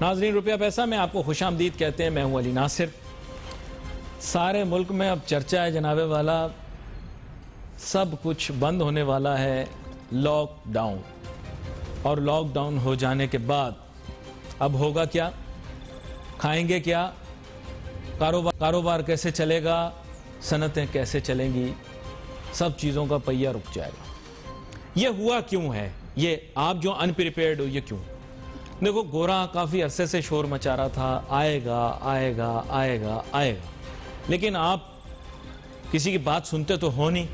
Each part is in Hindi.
नाजरीन, रुपया पैसा में आपको खुशामदीद कहते हैं। मैं हूं अली नासिर। सारे मुल्क में अब चर्चा है जनाबे वाला, सब कुछ बंद होने वाला है, लॉकडाउन। और लॉकडाउन हो जाने के बाद अब होगा क्या, खाएंगे क्या, कारोबार कैसे चलेगा, सनतें कैसे चलेंगी, सब चीज़ों का पहिया रुक जाएगा। ये हुआ क्यों है, ये आप जो अनप्रिपेयर्ड हो, ये क्यों? देखो, गोरा काफ़ी अरसे से शोर मचा रहा था, आएगा आएगा आएगा आएगा, लेकिन आप किसी की बात सुनते तो हो नहीं।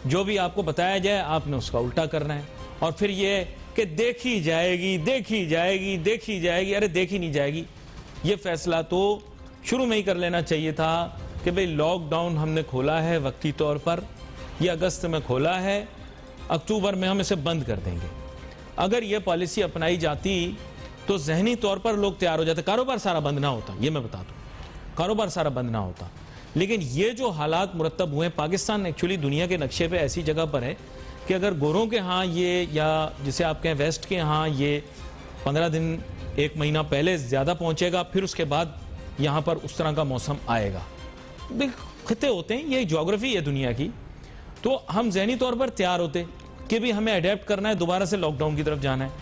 जो भी आपको बताया जाए आपने उसका उल्टा करना है, और फिर ये कि देखी जाएगी देखी जाएगी देखी जाएगी। अरे देखी नहीं जाएगी। ये फैसला तो शुरू में ही कर लेना चाहिए था कि भाई लॉकडाउन हमने खोला है वक्ती तौर पर, ये अगस्त में खोला है, अक्टूबर में हम इसे बंद कर देंगे। अगर ये पॉलिसी अपनाई जाती तो जहनी तौर पर लोग तैयार हो जाते, कारोबार सारा बंद ना होता। ये मैं बता दूं, कारोबार सारा बंद ना होता। लेकिन ये जो हालात मुरतब हुए, पाकिस्तान एक्चुअली दुनिया के नक्शे पे ऐसी जगह पर है कि अगर गोरों के यहाँ ये, या जिसे आप कहें वेस्ट के यहाँ ये 15 दिन 1 महीना पहले ज़्यादा पहुँचेगा, फिर उसके बाद यहाँ पर उस तरह का मौसम आएगा। खिते होते हैं, ये ज्योग्राफी है दुनिया की। तो हम जहनी तौर पर तैयार होते कि भी हमें अडेप्ट करना है, दोबारा से लॉकडाउन की तरफ जाना है।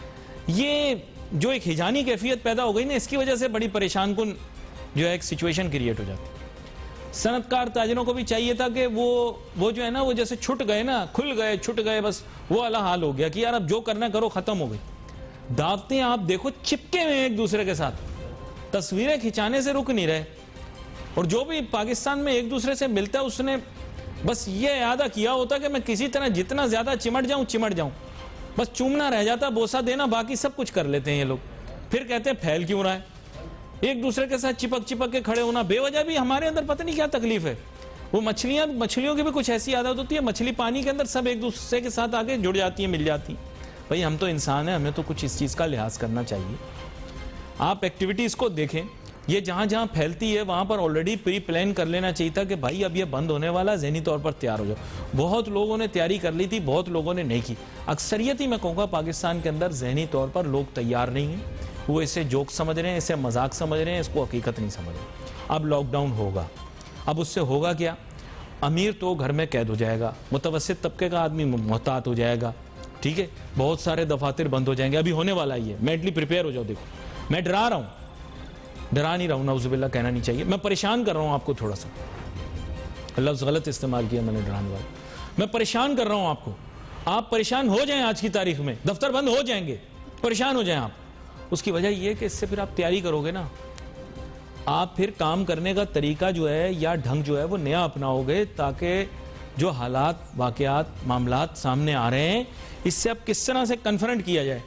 ये जो एक हिजानी कैफियत पैदा हो गई ना, इसकी वजह से बड़ी परेशान कुन जो है एक सिचुएशन क्रिएट हो जाती है। सनतकार ताजरों को भी चाहिए था कि वो जो है ना, वो जैसे छुट गए ना, खुल गए, छुट गए, बस वो वाला हाल हो गया कि यार अब जो करना करो, खत्म हो गई। दावतें आप देखो चिपके हुए एक दूसरे के साथ, तस्वीरें खिंचाने से रुक नहीं रहे। और जो भी पाकिस्तान में एक दूसरे से मिलता है उसने बस ये इरादा किया होता कि मैं किसी तरह जितना ज्यादा चिमट जाऊं, बस चूमना रह जाता, बोसा देना, बाकी सब कुछ कर लेते हैं ये लोग। फिर कहते हैं फैल क्यों रहा है, एक दूसरे के साथ चिपक के खड़े होना बेवजह भी। हमारे अंदर पता नहीं क्या तकलीफ है। वो मछलियों की भी कुछ ऐसी आदत होती है, मछली पानी के अंदर सब एक दूसरे के साथ आके जुड़ जाती है, मिल जाती है। भाई हम तो इंसान हैं, हमें तो कुछ इस चीज़ का लिहाज करना चाहिए। आप एक्टिविटीज़ को देखें, ये जहाँ जहाँ फैलती है वहाँ पर ऑलरेडी प्री प्लान कर लेना चाहिए था कि भाई अब ये बंद होने वाला, ज़हनी तौर पर तैयार हो जाओ। बहुत लोगों ने तैयारी कर ली थी, बहुत लोगों ने नहीं की। अक्सरियत ही मैं कहूँगा पाकिस्तान के अंदर ज़हनी तौर पर लोग तैयार नहीं हैं। वो इसे जोक समझ रहे हैं, इसे मजाक समझ रहे हैं, इसको हकीकत नहीं समझ रहे। अब लॉकडाउन होगा, अब उससे होगा क्या? अमीर तो घर में कैद हो जाएगा, मुतवस्सित तबके का आदमी मोहतात हो जाएगा, ठीक है, बहुत सारे दफातर बंद हो जाएंगे। अभी होने वाला ही है, मेंटली प्रिपेयर हो जाओ। देखो मैं डरा रहा हूँ, डरा नहीं रहा हूँ, नाउज़ुबिल्लाह कहना नहीं चाहिए, मैं परेशान कर रहा हूँ आपको। थोड़ा सा लफ्ज़ गलत इस्तेमाल किया मैंने, डराने वाला। मैं परेशान कर रहा हूँ आपको। आप परेशान हो जाएं, आज की तारीख में दफ्तर बंद हो जाएंगे, परेशान हो जाएं आप। उसकी वजह यह कि इससे फिर आप तैयारी करोगे ना, आप फिर काम करने का तरीका जो है या ढंग जो है वो नया अपनाओगे, ताकि जो हालात, वाक़यात, मामलात सामने आ रहे हैं, इससे अब किस तरह से कन्फ्रंट किया जाए,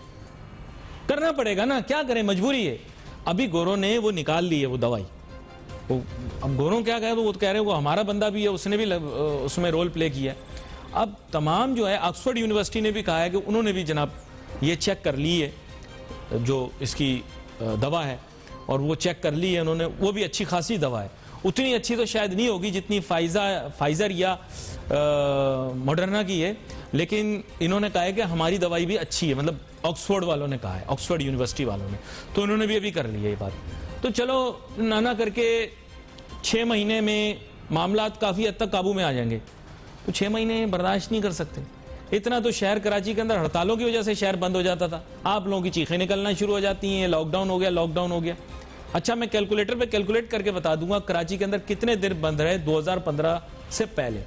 करना पड़ेगा ना। क्या करें, मजबूरी है। अभी गोरों ने वो निकाल ली है वो दवाई। वो अब गोरों क्या कहे, वो कह रहे हैं वो हमारा बंदा भी है, उसने भी उसमें रोल प्ले किया है। अब तमाम जो है, ऑक्सफोर्ड यूनिवर्सिटी ने भी कहा है कि उन्होंने भी जनाब ये चेक कर ली है जो इसकी दवा है, और वो चेक कर ली है उन्होंने, वो भी अच्छी खासी दवा है। उतनी अच्छी तो शायद नहीं होगी जितनी फाइजर या मॉडर्ना की है, लेकिन इन्होंने कहा है कि हमारी दवाई भी अच्छी है। मतलब ऑक्सफोर्ड वालों ने कहा है, ऑक्सफोर्ड यूनिवर्सिटी वालों ने, तो उन्होंने भी अभी कर ली है ये बात। तो चलो नाना करके 6 महीने में मामलात काफ़ी हद तक काबू में आ जाएंगे। तो 6 महीने बर्दाश्त नहीं कर सकते। इतना तो शहर कराची के अंदर हड़तालों की वजह से शहर बंद हो जाता था, आप लोगों की चीखें निकलना शुरू हो जाती हैं, लॉकडाउन हो गया, लॉकडाउन हो गया। अच्छा, मैं कैलकुलेटर पे कैलकुलेट करके बता दूंगा कराची के अंदर कितने दिन बंद रहे 2015 से पहले।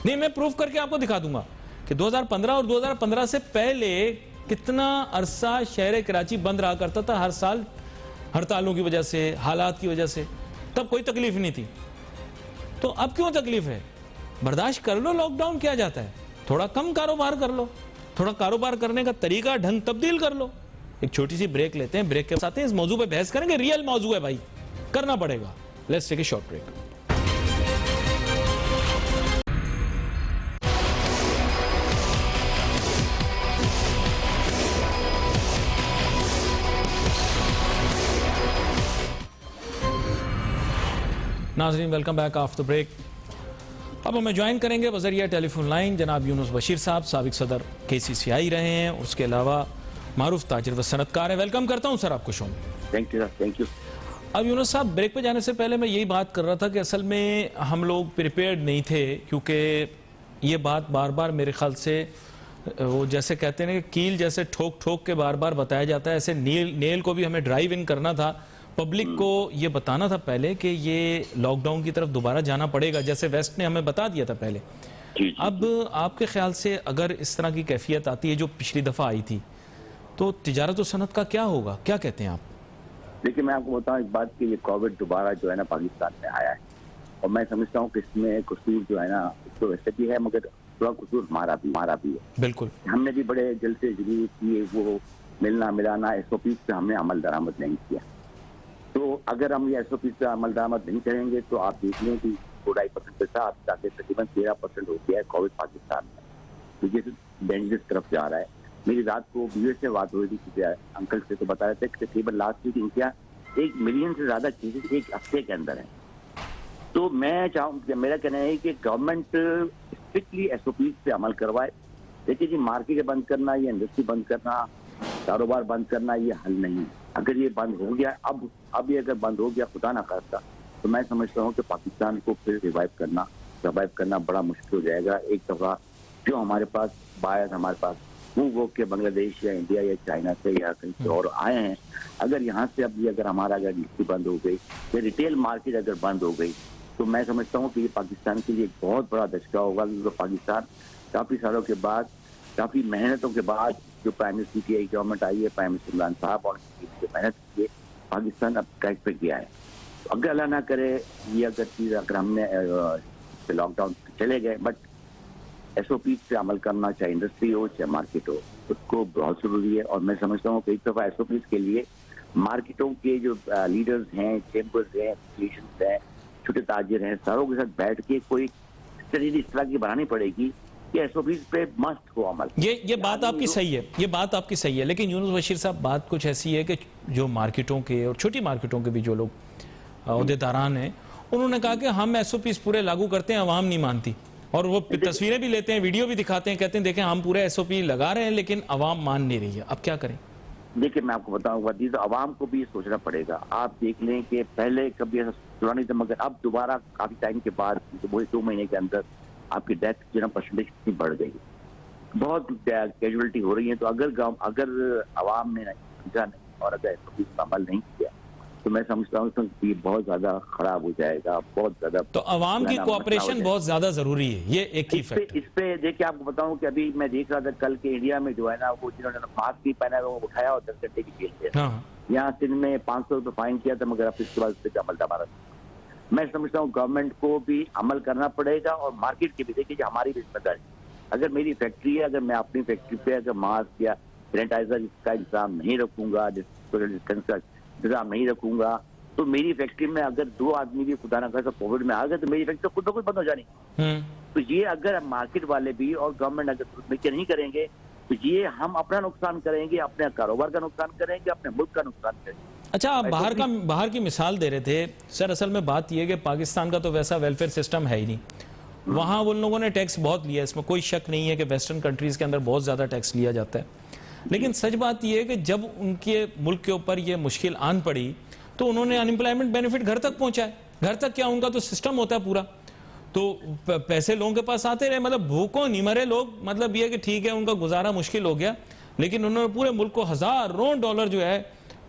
नहीं, मैं प्रूफ करके आपको दिखा दूंगा कि 2015 और 2015 से पहले कितना अरसा शहर कराची बंद रहा करता था हर साल, हड़तालों की वजह से, हालात की वजह से। तब कोई तकलीफ नहीं थी। तो अब क्यों तकलीफ है? बर्दाश्त कर लो, लॉकडाउन किया जाता है, थोड़ा कम कारोबार कर लो, थोड़ा कारोबार करने का तरीका ढंग तब्दील कर लो। एक छोटी सी ब्रेक लेते हैं, ब्रेक के साथ इस मौजू पे बहस करेंगे। रियल मौजू है भाई, करना पड़ेगा। Let's take a short break. नाज़रीन, वेलकम बैक आफ्टर ब्रेक। अब हमें ज्वाइन करेंगे बज़रिया टेलीफोन लाइन जनाब यूनुस बशीर साहब, साबिक सदर KCCI रहे हैं। उसके अलावा मारूफ ताजिर व सनतकार है। वेलकम करता हूं सर आपको शो में। Thank you sir, thank you. अब यूनुस साहब, ब्रेक पे जाने से पहले मैं यही बात कर रहा था कि असल में हम लोग प्रिपेयर्ड नहीं थे, क्योंकि ये बात बार बार मेरे ख्याल से वो जैसे कहते हैं कि कील जैसे ठोक ठोक के बार बार बताया जाता है, ऐसे नेल को भी हमें ड्राइव इन करना था। पब्लिक को ये बताना था पहले कि ये लॉकडाउन की तरफ दोबारा जाना पड़ेगा, जैसे वेस्ट ने हमें बता दिया था पहले। अब आपके ख्याल से अगर इस तरह की कैफियत आती है जो पिछली दफ़ा आई थी, तो तिजारत और सनत का क्या होगा? क्या कहते हैं आप? देखिए, मैं आपको बताऊं एक बात कि ये कोविड दोबारा जो है ना पाकिस्तान में आया है, और मैं समझता हूँ कि इसमें कसूर जो है ना तो वैसे भी है, मगर थोड़ा कसूर हमारा भी है। बिल्कुल, हमने भी बड़े जलसे जुलूस किए, वो मिलना मिलाना SOP पे हमने अमल दरामद नहीं किया। तो अगर हम ये SOP पे अमल दरामद नहीं करेंगे तो आप देख लें कि 2.5% के साथ जाके तकरीबन 13% हो गया है कोविड पाकिस्तान में, तो ये डेंजरस तरफ जा रहा है। मेरी रात को यूएस से बात हो रही थी अंकल से, तो बता रहे थे कि तकरीबन लास्ट वीक इनका 1 मिलियन से ज्यादा केसेस एक हफ्ते के अंदर है। तो मैं चाहूँ, मेरा कहना है कि गवर्नमेंट स्ट्रिक्टली SOP पे अमल करवाए। देखिए जी, मार्केट बंद करना, ये इंडस्ट्री बंद करना, कारोबार बंद करना, ये हल नहीं। अगर ये बंद हो गया, अब ये अगर बंद हो गया खुदा ना खास्ता, तो मैं समझता हूँ कि पाकिस्तान को फिर रिवाइव करना बड़ा मुश्किल हो जाएगा। एक दफा जो हमारे पास बायर्स हमारे पास वो के बांग्लादेश या इंडिया या चाइना से या कहीं से और आए हैं, अगर यहाँ से अब ये अगर हमारा अगर इंडस्ट्री बंद हो गई या रिटेल मार्केट अगर बंद हो गई, तो मैं समझता हूँ कि ये पाकिस्तान के लिए एक बहुत बड़ा धचका होगा। क्योंकि पाकिस्तान काफी सालों के बाद, काफी मेहनतों के बाद जो प्राइम मिनिस्टर की गवर्नमेंट आई है, प्राइम मिनिस्टर इमरान साहब और मेहनत की, पाकिस्तान अब ट्रैक पे गया है। तो अगर अल्लाह ना करे ये अगर चीज अगर हमने लॉकडाउन चले गए, बट SOP पे अमल करना, चाहे इंडस्ट्री हो चाहे मार्केट हो, उसको बहुत जरूरी है। और मैं समझता हूँ कि एक दफा SOP के लिए मार्केटों के जो लीडर्स हैं, चैम्बर्स हैं, एसोसिएशन हैं, छोटे ताजिर हैं, सारों के साथ बैठ के कोई स्ट्रेटजी इस तरह की बनानी पड़ेगी कि SOP पे मस्ट हो अमल। ये बात आपकी सही है, ये बात आपकी सही है, लेकिन यूनुस बशीर साहब, बात कुछ ऐसी है कि जो मार्केटों के और छोटी मार्केटों के भी जो लोग अहदेदारान हैं, उन्होंने कहा कि हम SOP पूरे लागू करते हैं, अवाम नहीं मानती, और वो तस्वीरें भी लेते हैं, वीडियो भी दिखाते हैं, कहते हैं देखें हम पूरे SOP लगा रहे हैं लेकिन अवाम मान नहीं रही है। अब क्या करें? देखिए, मैं आपको बताऊंगा, तो आवाम को भी सोचना पड़ेगा। आप देख लें कि पहले कभी ऐसा सुना नहीं था, मगर अब दोबारा काफी टाइम के बाद, वो 2 महीने के अंदर आपकी डेथ जो ना परसेंटेज कितनी बढ़ गई, बहुत कैजुअलिटी हो रही है। तो अगर आवाम ने समझा नहीं और अगर SOP पर अमल नहीं किया, तो मैं समझता हूँ कि बहुत ज्यादा खराब हो जाएगा, बहुत ज्यादा। तो अवाम की कोऑपरेशन बहुत ज्यादा जरूरी है, ये एक ही फैक्ट। इस पे देखिए, आपको बताऊं कि अभी मैं देख रहा था कल के इंडिया में जो है ना, वो जिन्होंने मास्क भी पहना है वो उठाया और 10 घंटे की जेल थे। यहाँ सिंध में 500 रुपये फाइन किया था, मगर अब इसके बाद उस पर अमल दबारा। मैं समझता हूँ गवर्नमेंट को भी अमल करना पड़ेगा और मार्केट की भी। देखिए, हमारी भी जिम्मेदारी, अगर मेरी फैक्ट्री है, अगर मैं अपनी फैक्ट्री पे अगर मास्क या सैनिटाइजर का इंतजाम नहीं रखूंगा, सोशल डिस्टेंस का इंतजाम नहीं रखूंगा, तो मेरी फैक्ट्री में अगर 2 आदमी भी खुदा ना करे कोविड में आ गए, तो मेरी फैक्ट्री खुद ब खुद बंद हो जानी। तो ये अगर मार्केट वाले भी और गवर्नमेंट अगर मिलकर नहीं करेंगे, तो ये हम अपना नुकसान करेंगे, अपने कारोबार का नुकसान करेंगे, अपने मुल्क का नुकसान करेंगे। अच्छा, आप बाहर की मिसाल दे रहे थे सर। असल में बात यह है कि पाकिस्तान का तो वैसा वेलफेयर सिस्टम है ही नहीं। वहाँ उन लोगों ने टैक्स बहुत लिया, इसमें कोई शक नहीं है कि वेस्टर्न कंट्रीज के अंदर बहुत ज़्यादा टैक्स लिया जाता है। लेकिन सच बात यह है कि जब उनके मुल्क के ऊपर ये मुश्किल आन पड़ी, तो उन्होंने अनएम्प्लॉयमेंट बेनिफिट घर तक पहुंचाए। घर तक क्या, उनका तो सिस्टम होता है पूरा, तो पैसे लोगों के पास आते रहे, मतलब भूखों नहीं मरे लोग। मतलब ये कि ठीक है उनका गुजारा मुश्किल हो गया, लेकिन उन्होंने पूरे मुल्क को हजारों डॉलर जो है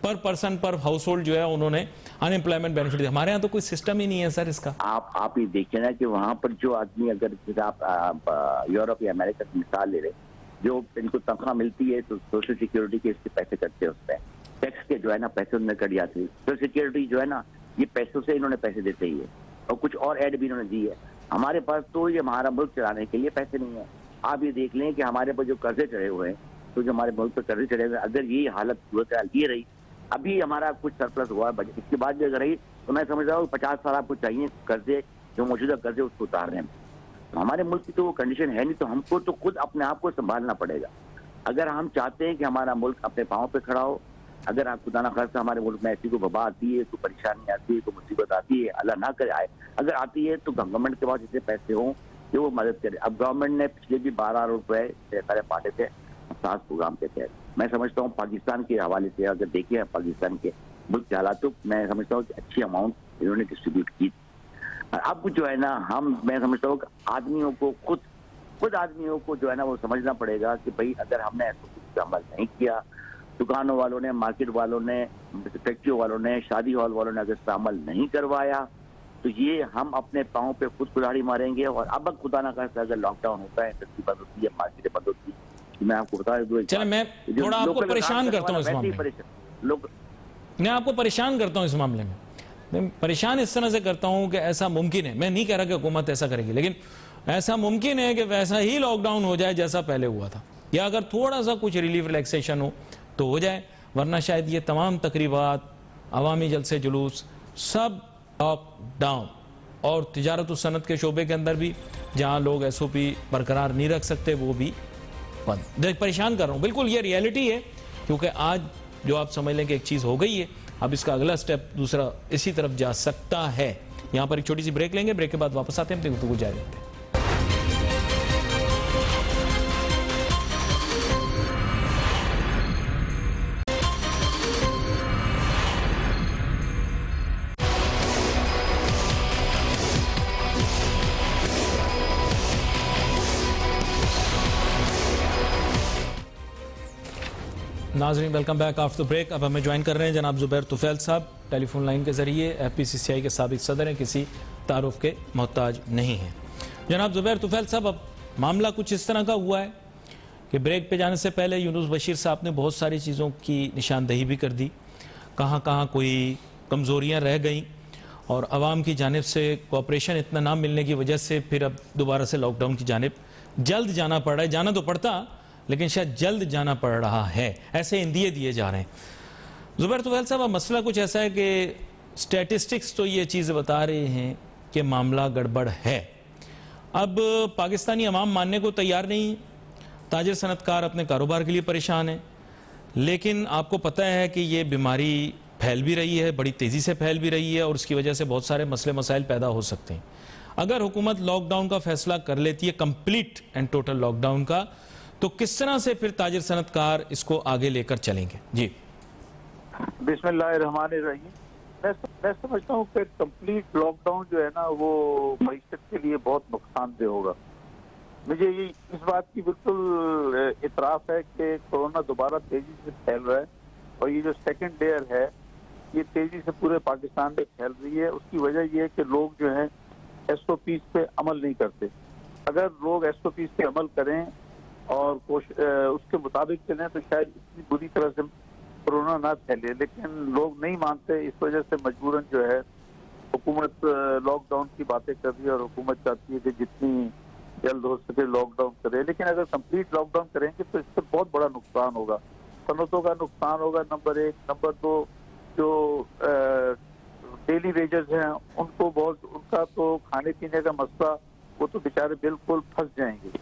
पर पर्सन पर हाउस होल्ड जो है उन्होंने अनएम्प्लॉयमेंट बेनिफिट दिया। हमारे यहाँ तो कोई सिस्टम ही नहीं है सर इसका। आप ही देखिए ना कि वहाँ पर जो आदमी, अगर आप यूरोप या अमेरिका की मिसाल ले रहे, जो इनको तनख्वाह मिलती है तो सोशल सिक्योरिटी के इसके पैसे कटते हैं, उसमें टैक्स के जो है ना पैसे उन्होंने कट जाते हैं। सोशल सिक्योरिटी जो है ना, ये पैसों से इन्होंने पैसे देते ही है, और कुछ और ऐड भी इन्होंने दी है। हमारे पास तो ये हमारा मुल्क चलाने के लिए पैसे नहीं है। आप ये देख लें कि हमारे पास जो कर्जे चढ़े हुए हैं, तो जो हमारे मुल्क पर कर्जे चढ़े हुए हैं, अगर ये हालत सूरत ये रही, अभी हमारा कुछ सरप्लस हुआ है बजट, इसके बाद भी अगर रही, तो मैं समझ रहा हूँ 50 साल आपको चाहिए कर्जे, जो मौजूदा कर्जे उसको उतारने में। तो हमारे मुल्क की तो वो कंडीशन है नहीं, तो हमको तो खुद अपने आप को संभालना पड़ेगा। अगर हम चाहते हैं कि हमारा मुल्क अपने पाँव पे खड़ा हो, अगर आप खुदा ना खास्ता हमारे मुल्क में ऐसी कोई वबा आती है, कोई परेशानी आती है, कोई मुसीबत आती है, अल्लाह ना करे आए, अगर आती है तो गवर्नमेंट के पास इतने पैसे हों कि वो मदद करे। अब गवर्नमेंट ने पिछले भी 12 रुपए सारे बांटे थे, सास प्रोग्राम के तहत। मैं समझता हूँ पाकिस्तान के हवाले से अगर देखें पाकिस्तान के मुल्क के हालात, तो मैं समझता हूँ कि अच्छी अमाउंट इन्होंने डिस्ट्रीब्यूट की। अब जो है ना, मैं समझता हूँ कि आदमियों को खुद आदमियों को जो है ना वो समझना पड़ेगा कि भाई अगर हमने ऐसा अमल नहीं किया, दुकानों वालों ने, मार्केट वालों ने, फैक्ट्रियों वालों ने, शादी हॉल वालों ने अगर अमल नहीं करवाया, तो ये हम अपने पाँव पे खुद कुल्हाड़ी मारेंगे। और अब खुदा ना खास्ता अगर लॉकडाउन होता है, इंडस्ट्री बंद होती है, मार्केटें बंद होती है, तो मैं आपको बता दूं, चलो मैं थोड़ा आपको परेशान करता हूँ इस मामले में। मैं आपको परेशान करता हूँ इस मामले में। मैं परेशान इस तरह से करता हूँ कि ऐसा मुमकिन है, मैं नहीं कह रहा कि हुकूमत ऐसा करेगी, लेकिन ऐसा मुमकिन है कि वैसा ही लॉकडाउन हो जाए जैसा पहले हुआ था, या अगर थोड़ा सा कुछ रिलीफ रिलैक्सेशन हो तो हो जाए, वरना शायद ये तमाम तकरीबात, अवामी जलसे जुलूस, सब लॉकडाउन। और तिजारत और सनत के शोबे के अंदर भी जहाँ लोग SOP बरकरार नहीं रख सकते वो भी बंद। परेशान कर रहा हूँ, बिल्कुल ये रियलिटी है, क्योंकि आज जो आप समझ लें कि एक चीज़ हो गई है, अब इसका अगला स्टेप दूसरा इसी तरफ जा सकता है। यहाँ पर एक छोटी सी ब्रेक लेंगे, ब्रेक के बाद वापस आते हैं, अपनी गुफ्तगू जारी रखते हैं। नाजरीन welcome back after the break. अब हमें ज्वाइन कर रहे हैं जनाब जुबैर तुफैल साहब, टेलीफोन लाइन के जरिए। FPCCI के साबिक सदर हैं, किसी तारुफ के मोहताज नहीं हैं। जनाब जुबैर तुफैल साहब, अब मामला कुछ इस तरह का हुआ है कि ब्रेक पे जाने से पहले यूनुस बशीर साहब ने बहुत सारी चीज़ों की निशानदही भी कर दी, कहाँ कहाँ कोई कमज़ोरियाँ रह गई, और आवाम की जानिब से कोऑपरेशन इतना ना मिलने की वजह से फिर अब दोबारा से लॉकडाउन की जानिब जल्द जाना पड़ रहा है। जाना तो पड़ता, लेकिन शायद जल्द जाना पड़ रहा है, ऐसे इंदिए दिए जा रहे हैं। जुबैर तुफैल साहब, अब मसला कुछ ऐसा है कि स्टैटिस्टिक्स तो ये चीज़ बता रहे हैं कि मामला गड़बड़ है। अब पाकिस्तानी अवाम मानने को तैयार नहीं, ताजिर सनतकार अपने कारोबार के लिए परेशान है, लेकिन आपको पता है कि ये बीमारी फैल भी रही है, बड़ी तेज़ी से फैल भी रही है, और उसकी वजह से बहुत सारे मसले मसाइल पैदा हो सकते हैं। अगर हुकूमत लॉकडाउन का फैसला कर लेती है, कंप्लीट एंड टोटल लॉकडाउन का, तो किस तरह से फिर ताजिर सनतकार इसको आगे लेकर चलेंगे? जी बिस्मिल्लाहिर्रहमानिर्रहीम। मैं समझता हूँ कि कंप्लीट लॉकडाउन जो है ना वो मईशत के लिए बहुत नुकसानदेह होगा। मुझे ये इस बात की बिल्कुल इतराफ है कि कोरोना दोबारा तेजी से फैल रहा है, और ये जो सेकंड लेयर है ये तेजी से पूरे पाकिस्तान में फैल रही है। उसकी वजह ये है कि लोग जो है SOPs पे अमल नहीं करते। अगर लोग SOPs पे अमल करें और उसके मुताबिक चलें तो शायद इतनी बुरी तरह से कोरोना ना फैले, लेकिन लोग नहीं मानते। इस वजह से मजबूरन जो है हुकूमत लॉकडाउन की बातें कर रही है, और हुकूमत चाहती है कि जितनी जल्द हो सके लॉकडाउन करे। लेकिन अगर कंप्लीट लॉकडाउन करेंगे तो इससे बहुत बड़ा नुकसान होगा, सनतों का नुकसान होगा, नंबर 1। नंबर 2, जो डेली वेजेस हैं उनको बहुत, उनका तो खाने पीने का मसला, वो तो बेचारे बिल्कुल फंस जाएंगे।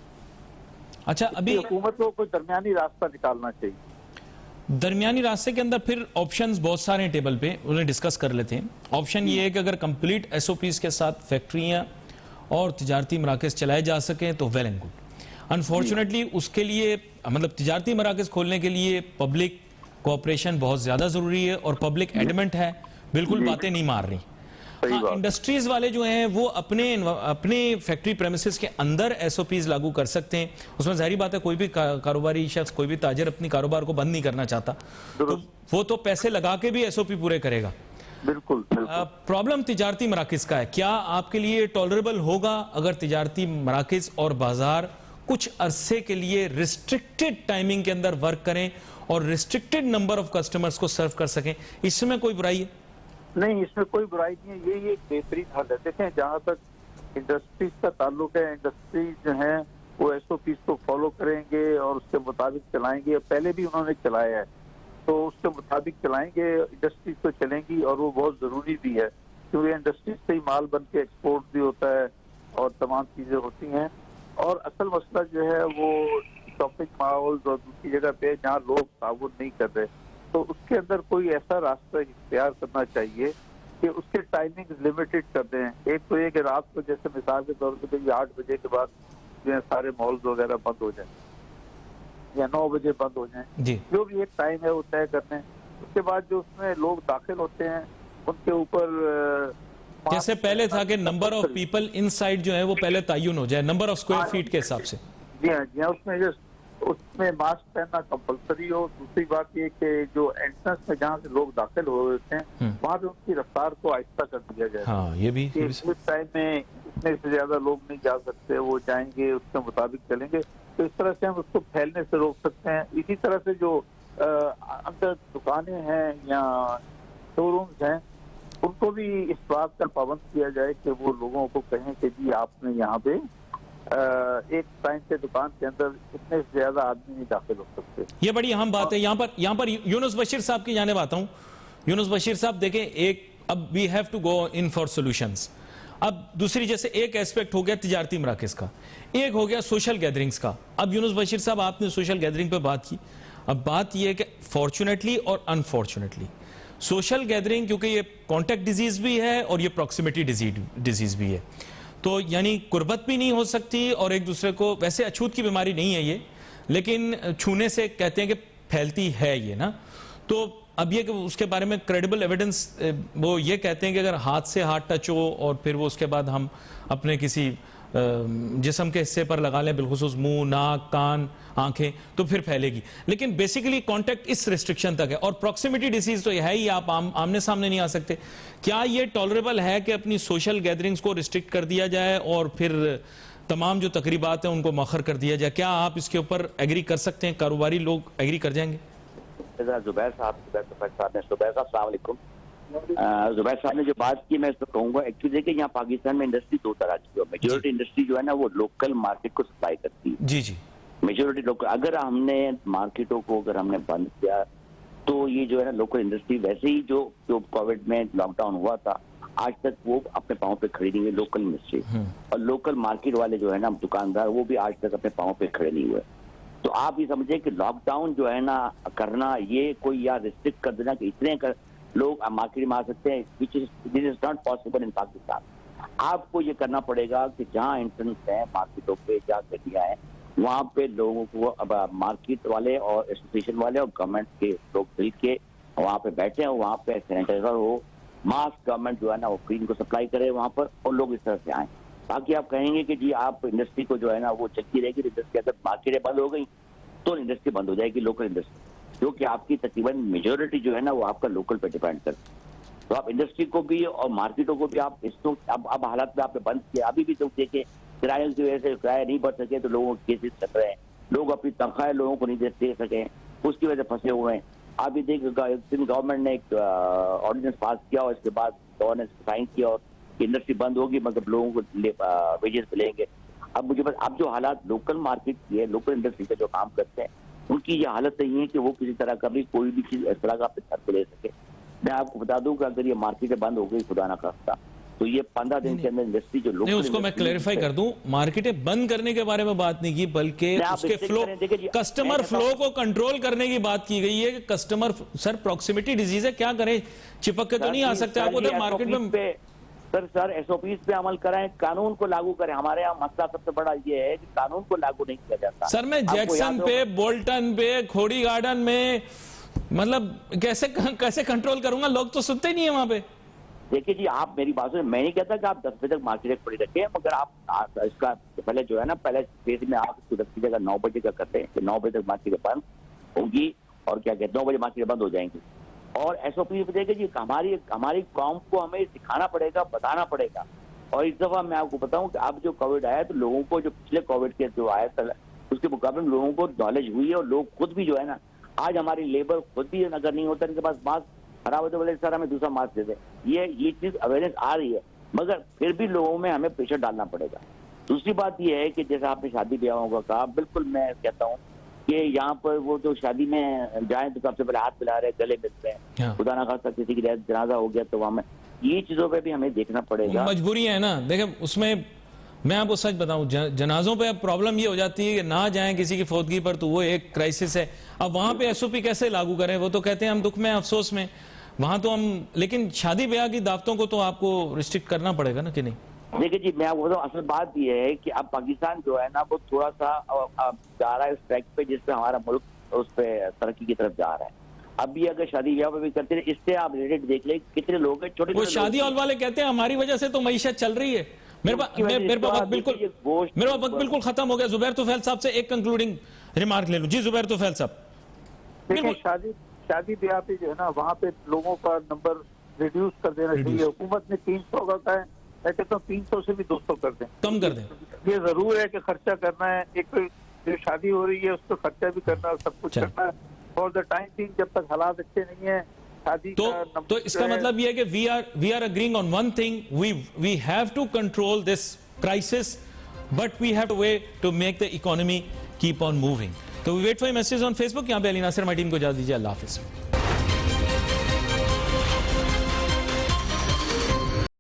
अच्छा, अभी हुकूमत को कोई दरमियानी रास्ता निकालना चाहिए। दरमियानी रास्ते के अंदर फिर ऑप्शंस बहुत सारे हैं टेबल पे, उन्हें डिस्कस कर लेते हैं। ऑप्शन ये है कि अगर कंप्लीट SOPs के साथ फैक्ट्रियां और तिजारती मराकज़ चलाए जा सकें तो वेल एंड गुड। अनफॉर्चुनेटली उसके लिए, मतलब तिजारती मराकज़ खोलने के लिए पब्लिक कोऑपरेशन बहुत ज़्यादा ज़रूरी है, और पब्लिक एडमेंट है, बिल्कुल बातें नहीं मार रही। हाँ, इंडस्ट्रीज वाले जो हैं वो अपने फैक्ट्री प्रेमिसेस के अंदर SOPs लागू कर सकते हैं। उसमें जाहिर बात है कोई भी कारोबारी शख्स, कोई भी ताजिर अपनी कारोबार को बंद नहीं करना चाहता, तो वो तो पैसे लगा के भी SOP पूरे करेगा। बिल्कुल। प्रॉब्लम तिजारती मराकज़ का है। क्या आपके लिए टॉलरेबल होगा अगर तिजारती मराकज़ और बाजार कुछ अरसे के लिए रिस्ट्रिक्टेड टाइमिंग के अंदर वर्क करें और रिस्ट्रिक्टेड नंबर ऑफ कस्टमर्स को सर्व कर सकें? इसमें कोई बुराई है? नहीं, इसमें कोई बुराई नहीं है। ये एक बेहतरीन हल है। देखें, जहाँ तक इंडस्ट्रीज का ताल्लुक है, इंडस्ट्रीज जो हैं वो SOPs को फॉलो करेंगे और उसके मुताबिक चलाएंगे। पहले भी उन्होंने चलाया है, तो उसके मुताबिक चलाएंगे, इंडस्ट्रीज तो चलेंगी, और वो बहुत ज़रूरी भी है, क्योंकि इंडस्ट्रीज से ही माल बन के एक्सपोर्ट भी होता है और तमाम चीज़ें होती हैं। और असल मसला जो है वो शॉपिंग मॉल्स और दूसरी जगह पे जहाँ लोग ताउन नहीं कर रहे, तो उसके अंदर कोई ऐसा रास्ता इख्तियार करना चाहिए कि उसके टाइमिंग लिमिटेड कर दें। एक तो ये कि रात को, जैसे मिसाल के तौर पर 8 बजे के बाद जो है सारे मॉल्स वगैरह बंद हो जाए, या 9 बजे बंद हो जाएं, जी जो भी एक टाइम है वो तय कर लें। उसके बाद जो उसमें लोग दाखिल होते हैं उनके ऊपर जैसे पहले था कि नंबर ऑफ पीपल इनसाइड जो है वो पहले तयन हो जाए नंबर ऑफ स्क्वायर फीट के हिसाब से। जी हाँ, उसमें मास्क पहनना कंपलसरी हो। दूसरी बात ये कि जो एंट्रेंस में जहाँ से लोग दाखिल हो रहे हैं वहाँ पे उनकी रफ्तार को आहिस्ता कर दिया जाए। हाँ, ये भी इस टाइम में इतने से ज्यादा लोग नहीं जा सकते, वो जाएंगे उसके मुताबिक चलेंगे, तो इस तरह से हम उसको फैलने से रोक सकते हैं। इसी तरह से जो अंदर दुकानें हैं या शोरूम्स हैं उनको भी इस बात का पाबंद किया जाए कि वो लोगों को कहें कि जी आपने यहाँ पे एक टाइम से दुकान के अंदर इतने से ज्यादा आदमी नहीं दाखिल हो सकते। ये बड़ी अहम बात है। यहाँ पर यूनुस बशीर साहब की जाने आता हूँ। यूनुस बशीर साहब देखें, एक अब we have to go in for solutions. अब दूसरी, जैसे एक एस्पेक्ट हो गया तिजारती मराकज़ का, एक हो गया सोशल गैदरिंग्स का। अब यूनुस बशीर साहब आपने सोशल गैदरिंग पे बात की। अब बात यह है कि फॉर्चुनेटली और अनफॉर्चुनेटली सोशल गैदरिंग, क्योंकि ये कॉन्टैक्ट डिजीज भी है और ये प्रॉक्सिमिटी डिजीज भी है, तो यानी कुर्बत भी नहीं हो सकती और एक दूसरे को, वैसे अछूत की बीमारी नहीं है ये, लेकिन छूने से कहते हैं कि फैलती है ये ना। तो अब ये कि उसके बारे में क्रेडिबल एविडेंस, वो ये कहते हैं कि अगर हाथ से हाथ टच हो और फिर वो उसके बाद हम अपने किसी जिस्म के हिस्से पर लगा लें, बिलखुसूस मुंह, नाक, कान, आंखें, तो फिर फैलेगी। लेकिन बेसिकली कांटेक्ट इस रिस्ट्रिक्शन तक है और प्रॉक्सिमिटी डिसीज तो यह है ही, आप आमने सामने नहीं आ सकते। क्या ये टॉलरेबल है कि अपनी सोशल गैदरिंग्स को रिस्ट्रिक्ट कर दिया जाए और फिर तमाम जो तकरीबात हैं उनको मौखर कर दिया जाए? क्या आप इसके ऊपर एग्री कर सकते हैं? कारोबारी लोग एग्री कर जाएंगे? जुबैर साहब ने जो बात की, मैं इसको कहूंगा एक्चुअली देखिए यहाँ पाकिस्तान में इंडस्ट्री दो तरह की है। मेजोरिटी इंडस्ट्री जो है ना वो लोकल मार्केट को सप्लाई करती है। जी जी, मेजोरिटी लोकल। अगर हमने मार्केटों को अगर हमने बंद किया तो ये जो है ना लोकल इंडस्ट्री वैसे ही जो कोविड में लॉकडाउन हुआ था आज तक वो अपने पाँव पे खड़ी नहीं हुई लोकल इंडस्ट्री, और लोकल मार्केट वाले जो है ना दुकानदार वो भी आज तक अपने पाँव पे खड़े नहीं हुए। तो आप ये समझे कि लॉकडाउन जो है ना करना, ये कोई या रिस्ट्रिक्ट कर देना कि इतने लोग मार्केट में आ सकते हैं, which is not possible in Pakistan. आपको ये करना पड़ेगा कि जहाँ एंट्रेंस है मार्केटों पे, जहाँ गलियाँ हैं, वहाँ पे लोगों को अब मार्केट वाले और एसोसिएशन वाले और गवर्नमेंट के लोग मिल के वहाँ पे बैठे हो, वहाँ पे सैनिटाइजर हो, मास्क गवर्नमेंट जो है ना वो क्लीन को सप्लाई करे वहाँ पर, और लोग इस तरह से आए। बाकी आप कहेंगे कि जी आप इंडस्ट्री को जो है ना वो चलती रहेगी, इंडस्ट्री अगर मार्केटें बंद हो गई तो इंडस्ट्री बंद हो जाएगी, लोकल इंडस्ट्री, क्योंकि आपकी तकरीबन मेजोरिटी जो है ना वो आपका लोकल पे डिपेंड करती है। तो आप इंडस्ट्री को भी और मार्केटों को भी आप इसको अब हालात में आपने बंद किया। अभी भी तो देखे किराए की वजह से किराया नहीं बढ़ सके तो लोगों के केसेस चल रहे हैं, लोग अपनी तनख्वाहें लोगों को नहीं दे सके, उसकी वजह से फंसे हुए हैं। अभी देखिएगा एक दिन गवर्नमेंट ने एक ऑर्डिनेंस पास किया और इसके बाद गवर्नेंस साइन किया और इंडस्ट्री बंद होगी मतलब लोगों को वेजेस मिलेंगे। अब मुझे बस अब जो हालात लोकल मार्केट की है, लोकल इंडस्ट्री के जो काम करते हैं उनकी ये हालत नहीं है कि वो किसी तरह का भी कोई भी चीज इस तरह का अपने सर पे ले सके। मैं आपको बता दूं कि अगर ये मार्केटें बंद हो गई खुदा ना खास्ता तो ये 15 दिन के अंदर इंडस्ट्री जो लोकल, उसको मैं क्लैरिफाई कर दूं, मार्केटें बंद करने के बारे में बात नहीं की, बल्कि उसके फ्लो, कस्टमर फ्लो को कंट्रोल करने की बात की गई है कि कस्टमर, सर प्रॉक्सिमिटी डिजीज है, क्या करें, चिपक के तो नहीं आ सकते आप उधर मार्केट में। सर एसओपीज पे अमल कराएं, कानून को लागू करें। हमारे यहाँ मसला सबसे बड़ा ये है कि कानून को लागू नहीं किया जाता। सर मैं जैक्सन पे, बोल्टन पे, खोड़ी गार्डन में मतलब कैसे कंट्रोल करूंगा? लोग तो सुनते ही नहीं है वहां पे। देखिए जी आप मेरी बात सुनिए, मैं नहीं कहता कि आप 10 बजे तक मार्केट खुली रखें, मगर आप इसका पहले जो है ना पहले फेज में आप इसको 10 की जगह 9 बजे का करते हैं कि 9 बजे तक मार्केट बंद होगी और क्या कहते हैं 9 बजे मार्केट बंद हो जाएंगी। और एसओपी देखिए जी हमारी कौम को हमें सिखाना पड़ेगा, बताना पड़ेगा। और इस दफा मैं आपको बताऊं कि अब जो कोविड आया तो लोगों को जो पिछले कोविड के जो आया था उसके मुकाबले में लोगों को नॉलेज हुई है और लोग खुद भी जो है ना आज हमारी लेबर खुद भी अगर नहीं होता इनके पास मास्क खराब होते बोले सर हमें दूसरा मास्क दे दे, ये चीज अवेयरनेस आ रही है, मगर फिर भी लोगों में हमें प्रेशर डालना पड़ेगा। दूसरी बात यह है कि जैसा आपने शादी ब्याहों का कहा, बिल्कुल मैं कहता हूँ कि यहाँ पर वो जो शादी में जाए तो सबसे पहले हाथ मिला रहे, गले मिलते हैं, खुदा ना खास्ता किसी की जनाजा हो गया तो वहां में ये चीजों पे भी हमें देखना पड़ेगा। मजबूरी है ना। देखिए उसमें मैं आपको सच बताऊं, जनाजों पे अब प्रॉब्लम ये हो जाती है कि ना जाएं किसी की फौतगी पर तो वो एक क्राइसिस है। अब वहां पे एसओपी कैसे लागू करें? वो तो कहते हैं हम दुख में अफसोस में, वहां तो हम, लेकिन शादी ब्याह की दावतों को तो आपको रिस्ट्रिक्ट करना पड़ेगा ना कि नहीं? देखिए जी, मैं वो तो असल बात ये है कि अब पाकिस्तान जो है ना वो थोड़ा सा अब जा रहा है उस ट्रैक पे जिसपे हमारा मुल्क उस पे तरक्की की तरफ जा रहा है। अभी अगर शादी ब्याह भी करते रहे, इससे आप रिलेटेड देख ले कितने लोग हैं छोटे वो शादी हॉल वाले कहते हैं हमारी वजह से तो मईशत चल रही है। मेरे पास वक्त बिल्कुल खत्म हो गया। जुबैर तुफैल साहब से एक कंक्लूडिंग रिमार्क ले लूं। जी जुबैर तुफैल साहब। देखिए शादी ब्याह पे जो है ना वहाँ पे लोगों का नंबर रिड्यूस कर देना चाहिए। हुकूमत ने 300 का कहा है, मैं कहता हूँ 300 से भी 200 कर दें, कम कर दें। ये जरूर है कि खर्चा करना है, एक जो शादी हो रही है उसको खर्चा भी करना है, सब कुछ करना है। फॉर द टाइम बिंग जब तक हालात अच्छे नहीं है शादी तो इसका मतलब ये है कि we are agreeing on one thing, we have to control this crisis but we have to way to make the economy keep on moving. तो we wait for message on Facebook. यहाँ पे अली नासिर हमारी टीम को इजाजत दीजिए। अल्लाह हाफिज।